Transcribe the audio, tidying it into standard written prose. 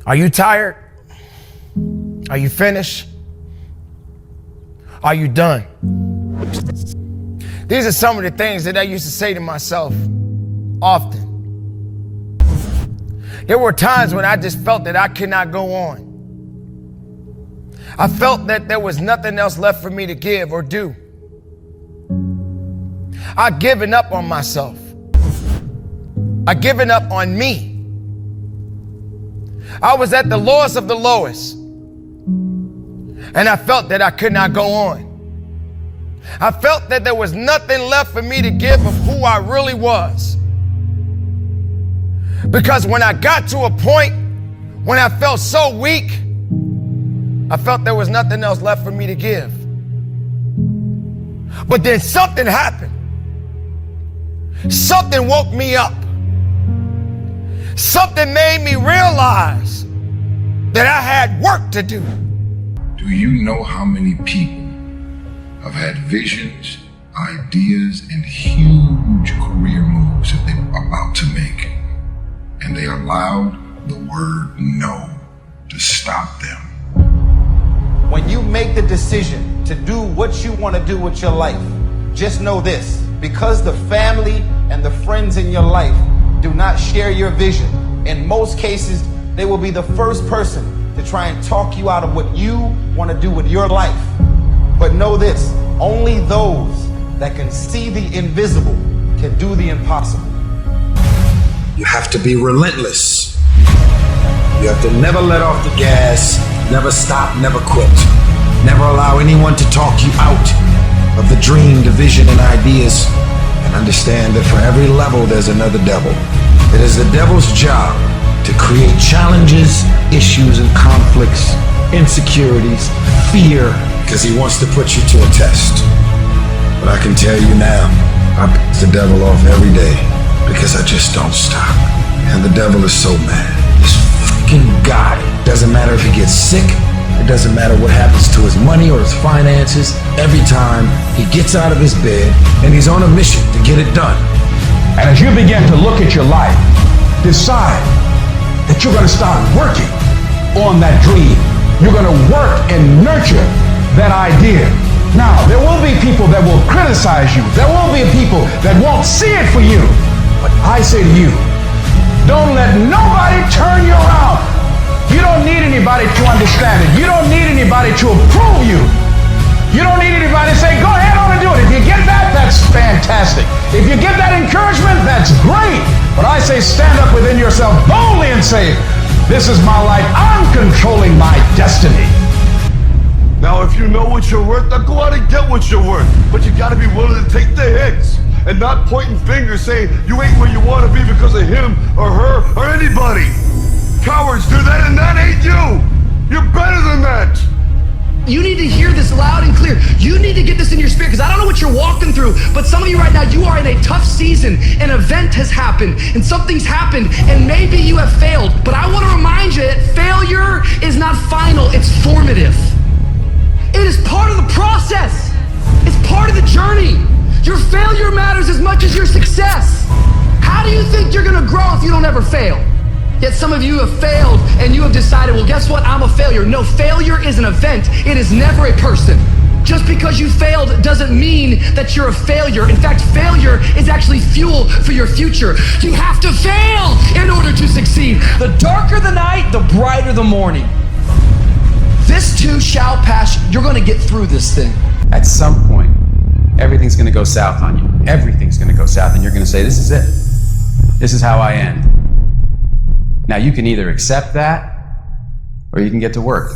Are you tired? Are you finished? Are you done? These are some of the things that I used to say to myself often. There were times when I just felt that I could not go on. I felt that there was nothing else left for me to give or do. I'd given up on myself. I'd given up on me. I was at the lowest of the lowest. And I felt that I could not go on. I felt that there was nothing left for me to give of who I really was. Because when I got to a point when I felt so weak, I felt there was nothing else left for me to give. But then something happened. Something woke me up. Something made me realize that I had work to do. Do you know how many people have had visions, ideas, and huge career moves that they were about to make, and they allowed the word no to stop them? When you make the decision to do what you want to do with your life, just know this: because the family and the friends in your life do not share your vision, in most cases, they will be the first person to try and talk you out of what you want to do with your life. But know this: only those that can see the invisible can do the impossible. You have to be relentless. You have to never let off the gas, never stop, never quit. Never allow anyone to talk you out of the dream, the vision, and ideas. And understand that for every level, there's another devil. It is the devil's job to create challenges, issues, and conflicts, insecurities, fear, because he wants to put you to a test. But I can tell you now, I piss the devil off every day because I just don't stop. And the devil is so mad. This fucking guy. Doesn't matter if he gets sick. It doesn't matter what happens to his money or his finances. Every time he gets out of his bed and he's on a mission to get it done. And as you begin to look at your life, decide that you're going to start working on that dream. You're going to work and nurture that idea. Now, there will be people that will criticize you. There will be people that won't see it for you. But I say to you, don't let nobody turn you around. You don't need anybody to understand it. You don't need anybody to approve you. You don't need anybody to say, go ahead on and do it. If you get that, that's fantastic. If you get that encouragement, that's great. But I say stand up within yourself boldly and say, this is my life. I'm controlling my destiny. Now, if you know what you're worth, now go out and get what you're worth. But you gotta be willing to take the hits and not pointing fingers saying you ain't where you wanna be because of him or her or anybody. Cowards do that, and that ain't you. You're better than that. You need to hear this loud and clear. You need to get this in your spirit, because I don't know what you're walking through, but some of you right now, you are in a tough season. An event has happened, and something's happened, and maybe you have failed. But I want to remind you that failure is not final, it's formative. It is part of the process. It's part of the journey. Your failure matters as much as your success. How do you think you're gonna grow if you don't ever fail? Yet some of you have failed and you have decided, well, guess what? I'm a failure. No, failure is an event. It is never a person. Just because you failed doesn't mean that you're a failure. In fact, failure is actually fuel for your future. You have to fail in order to succeed. The darker the night, the brighter the morning. This too shall pass. You're going to get through this thing. At some point, everything's going to go south on you. Everything's going to go south, and you're going to say, this is it. This is how I end. Now, you can either accept that or you can get to work.